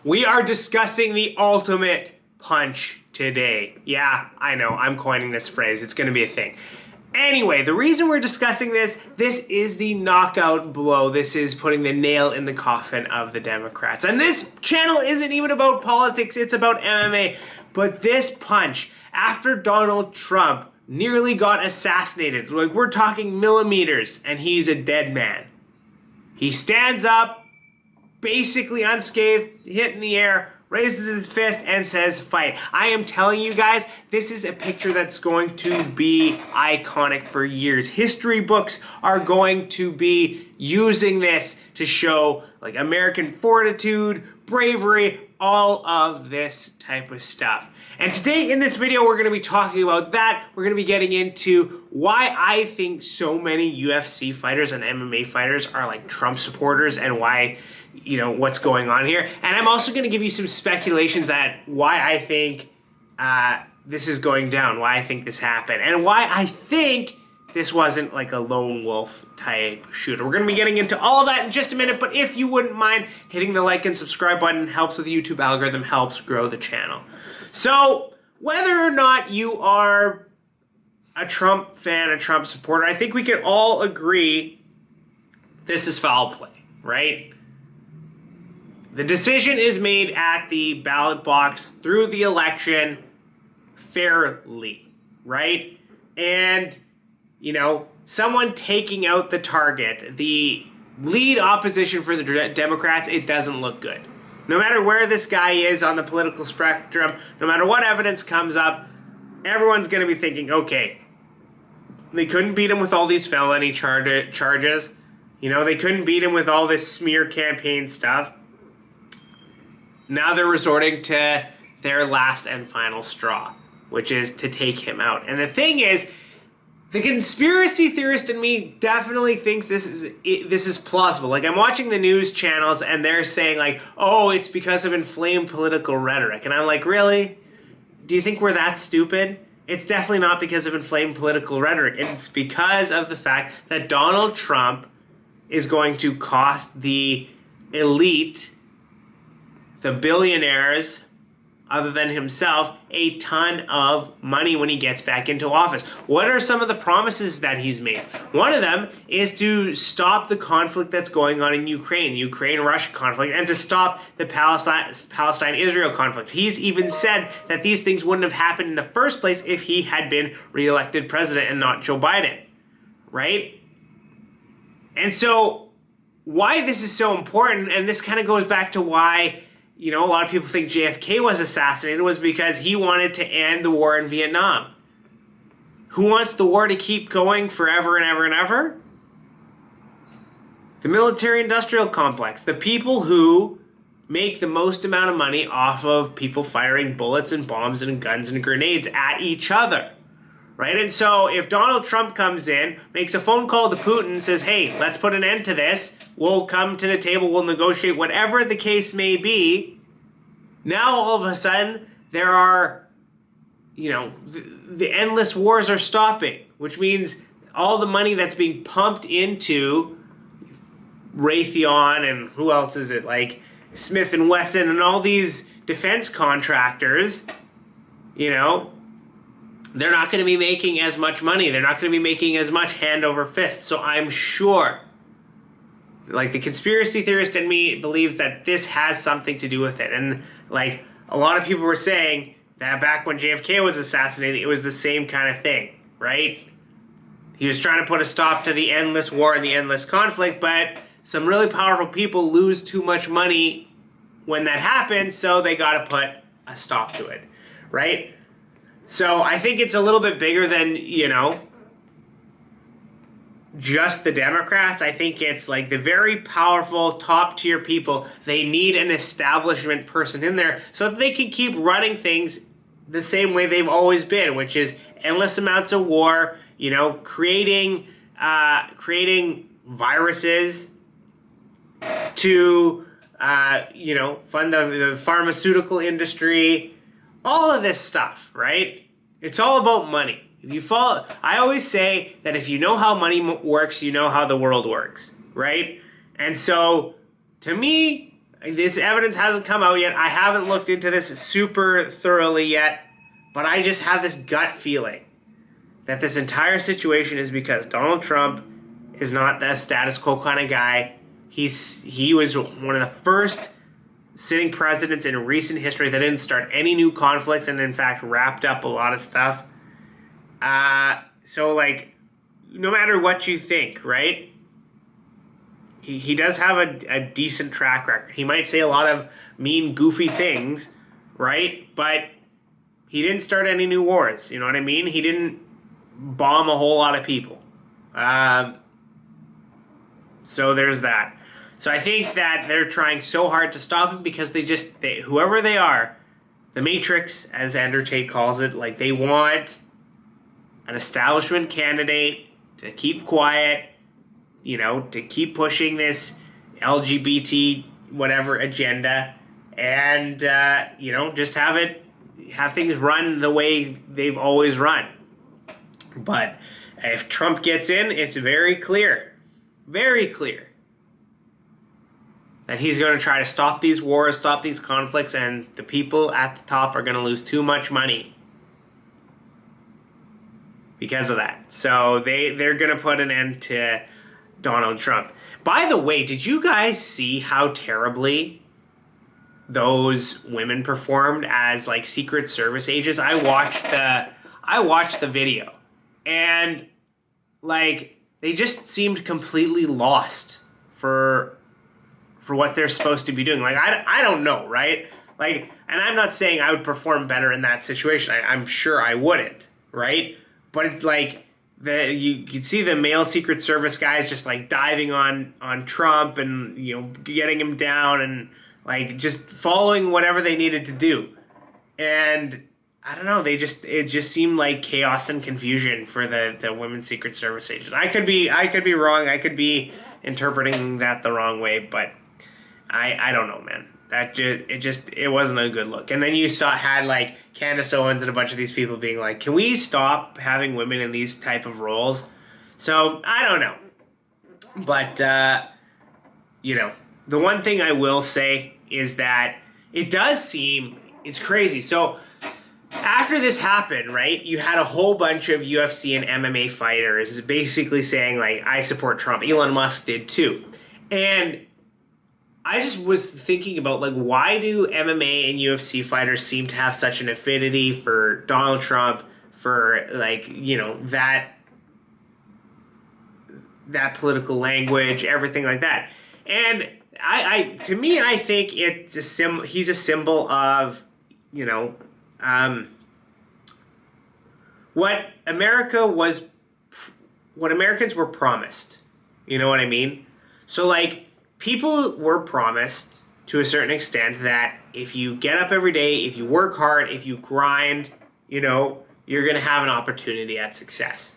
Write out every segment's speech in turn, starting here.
We are discussing the ultimate punch today. Yeah, I know, I'm coining this phrase. It's going to be a thing. Anyway, the reason we're discussing this is the knockout blow. This is putting the nail in the coffin of the Democrats. And this channel isn't even about politics, it's about MMA. But this punch, after Donald Trump nearly got assassinated, like we're talking millimeters, and he's a dead man. He stands up, basically unscathed, hit in the air, raises his fist and says, fight. I am telling you guys, this is a picture that's going to be iconic for years. History books are going to be using this to show like American fortitude, bravery, all of this type of stuff. And today in this video, we're going to be talking about that. We're going to be getting into why I think so many UFC fighters and MMA fighters are like Trump supporters and why, you know, what's going on here. And I'm also going to give you some speculations at why I think this is going down, why I think this happened, and why I think this wasn't like a lone wolf type shooter. We're going to be getting into all of that in just a minute, but if you wouldn't mind hitting the like and subscribe button, helps with the YouTube algorithm, helps grow the channel. So whether or not you are a Trump fan, a Trump supporter, I think we can all agree this is foul play, right? The decision is made at the ballot box through the election fairly, right? And, you know, someone taking out the target, the lead opposition for the Democrats, it doesn't look good. No matter where this guy is on the political spectrum, no matter what evidence comes up, everyone's going to be thinking, okay, they couldn't beat him with all these felony charges. You know, they couldn't beat him with all this smear campaign stuff. Now they're resorting to their last and final straw, which is to take him out. And the thing is, the conspiracy theorist in me definitely thinks this is plausible. Like, I'm watching the news channels and they're saying like, oh, it's because of inflamed political rhetoric. And I'm like, really? Do you think we're that stupid? It's definitely not because of inflamed political rhetoric. It's because of the fact that Donald Trump is going to cost the elite, the billionaires, other than himself, a ton of money when he gets back into office. What are some of the promises that he's made? One of them is to stop the conflict that's going on in Ukraine, the Ukraine-Russia conflict, and to stop the Palestine-Israel conflict. He's even said that these things wouldn't have happened in the first place if he had been reelected president and not Joe Biden, right? And so why this is so important, and this kind of goes back to why, you know, a lot of people think JFK was assassinated, was because he wanted to end the war in Vietnam. Who wants the war to keep going forever and ever and ever? The military-industrial complex. The people who make the most amount of money off of people firing bullets and bombs and guns and grenades at each other. Right? And so if Donald Trump comes in, makes a phone call to Putin and says, hey, let's put an end to this. We'll come to the table, we'll negotiate, whatever the case may be. Now all of a sudden there are, you know, the endless wars are stopping, which means all the money that's being pumped into Raytheon and who else is it, like Smith and Wesson and all these defense contractors, you know, they're not going to be making as much money. They're not going to be making as much hand over fist. So I'm sure, like, the conspiracy theorist in me believes that this has something to do with it. And like, a lot of people were saying that back when JFK was assassinated, it was the same kind of thing, right? He was trying to put a stop to the endless war and the endless conflict, but some really powerful people lose too much money when that happens, so they got to put a stop to it, right? So I think it's a little bit bigger than, you know, just the Democrats. I think it's like the very powerful top tier people. They need an establishment person in there so that they can keep running things the same way they've always been, which is endless amounts of war, you know, creating viruses to, you know, fund the pharmaceutical industry, all of this stuff, right? It's all about money. If you follow, I always say that if you know how money works, you know how the world works, right? And so, to me, This evidence hasn't come out yet. I haven't looked into this super thoroughly yet, but I just have this gut feeling that this entire situation is because Donald Trump is not the status quo kind of guy. He was one of the first sitting presidents in recent history that didn't start any new conflicts and in fact wrapped up a lot of stuff. So like, no matter what you think, right? He does have a decent track record. He might say a lot of mean, goofy things, right? But he didn't start any new wars. You know what I mean? He didn't bomb a whole lot of people. So there's that. So I think that they're trying so hard to stop him because whoever they are, the Matrix, as Andrew Tate calls it, like they want an establishment candidate to keep quiet, you know, to keep pushing this LGBT whatever agenda and, you know, just have things run the way they've always run. But if Trump gets in, it's very clear that he's going to try to stop these wars, stop these conflicts, and the people at the top are going to lose too much money because of that. So they're going to put an end to Donald Trump. By the way, did you guys see how terribly those women performed as like Secret Service agents? I watched the video, and like they just seemed completely lost for what they're supposed to be doing. Like I don't know, right? Like, and I'm not saying I would perform better in that situation. I'm sure I wouldn't, right? But it's like you could see the male Secret Service guys just like diving on Trump and, you know, getting him down and like just following whatever they needed to do. And I don't know, it just seemed like chaos and confusion for the women's Secret Service agents. I could be wrong. I could be interpreting that the wrong way, but I don't know, man. It wasn't a good look. And then you had like Candace Owens and a bunch of these people being like, can we stop having women in these type of roles? So I don't know. But, you know, the one thing I will say is that it does seem, it's crazy. So after this happened, right, you had a whole bunch of UFC and MMA fighters basically saying like, I support Trump. Elon Musk did too. And I just was thinking about, like, why do MMA and UFC fighters seem to have such an affinity for Donald Trump, for, like, you know, that political language, everything like that. And to me, I think it's he's a symbol of, you know, what Americans were promised. You know what I mean? So, like, people were promised, to a certain extent, that if you get up every day, if you work hard, if you grind, you know, you're going to have an opportunity at success,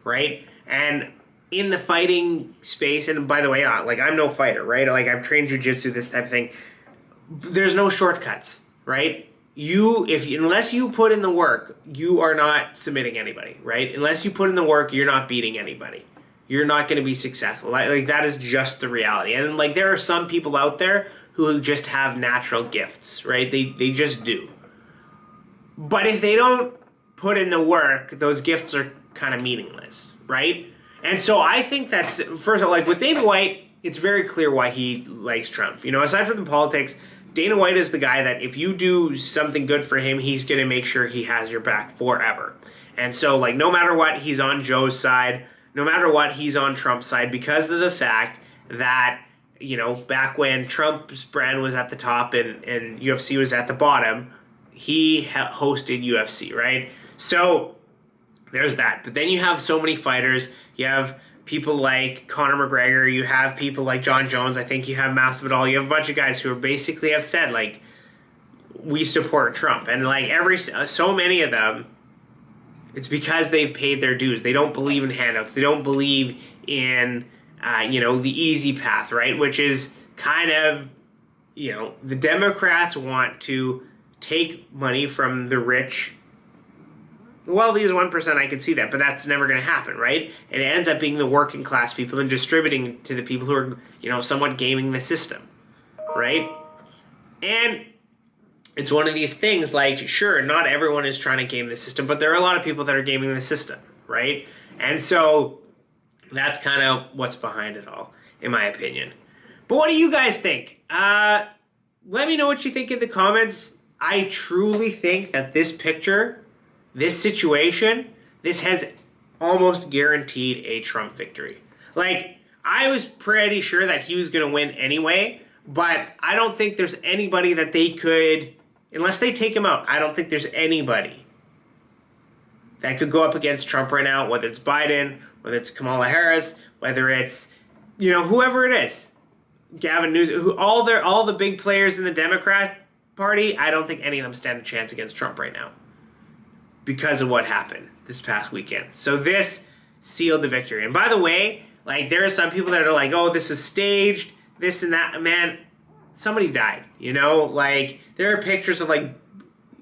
right? And in the fighting space, and by the way, like, I'm no fighter, right? Like, I've trained jiu-jitsu, this type of thing. There's no shortcuts, right? Unless you put in the work, you are not submitting anybody, right? Unless you put in the work, you're not beating anybody. You're not going to be successful. Like that is just the reality. And like there are some people out there who just have natural gifts, right? They just do. But if they don't put in the work, those gifts are kind of meaningless, right? And so I think that's, first of all, like with Dana White, it's very clear why he likes Trump. You know, aside from the politics, Dana White is the guy that if you do something good for him, he's going to make sure he has your back forever. And so like no matter what, he's on Joe's side. No matter what, he's on Trump's side because of the fact that, you know, back when Trump's brand was at the top and UFC was at the bottom, he hosted UFC, right? So there's that. But then you have so many fighters. You have people like Conor McGregor. You have people like John Jones. I think you have Masvidal. You have a bunch of guys who basically have said, like, we support Trump. And, like, so many of them, it's because they've paid their dues. They don't believe in handouts. They don't believe in, you know, the easy path, right? Which is kind of, you know, the Democrats want to take money from the rich. Well, these 1%, I can see that, but that's never going to happen, right? And it ends up being the working class people and distributing to the people who are, you know, somewhat gaming the system, right? And it's one of these things, like, sure, not everyone is trying to game the system, but there are a lot of people that are gaming the system, right? And so that's kind of what's behind it all, in my opinion. But what do you guys think? Let me know what you think in the comments. I truly think that this picture, this situation, this has almost guaranteed a Trump victory. Like, I was pretty sure that he was going to win anyway, but I don't think there's anybody that they could, unless they take him out, I don't think there's anybody that could go up against Trump right now, whether it's Biden, whether it's Kamala Harris, whether it's, you know, whoever it is. Gavin Newsom, all the big players in the Democrat Party, I don't think any of them stand a chance against Trump right now because of what happened this past weekend. So this sealed the victory. And by the way, like, there are some people that are like, oh, this is staged, this and that. Man, somebody died, you know? Like, there are pictures of, like,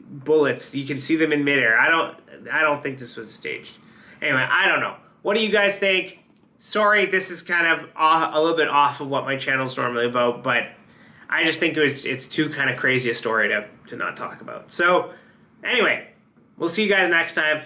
bullets. You can see them in midair. I don't think this was staged. Anyway, I don't know. What do you guys think? Sorry, this is kind of a little bit off of what my channel's normally about, but I just think it's too kind of crazy a story to not talk about. So, anyway, we'll see you guys next time.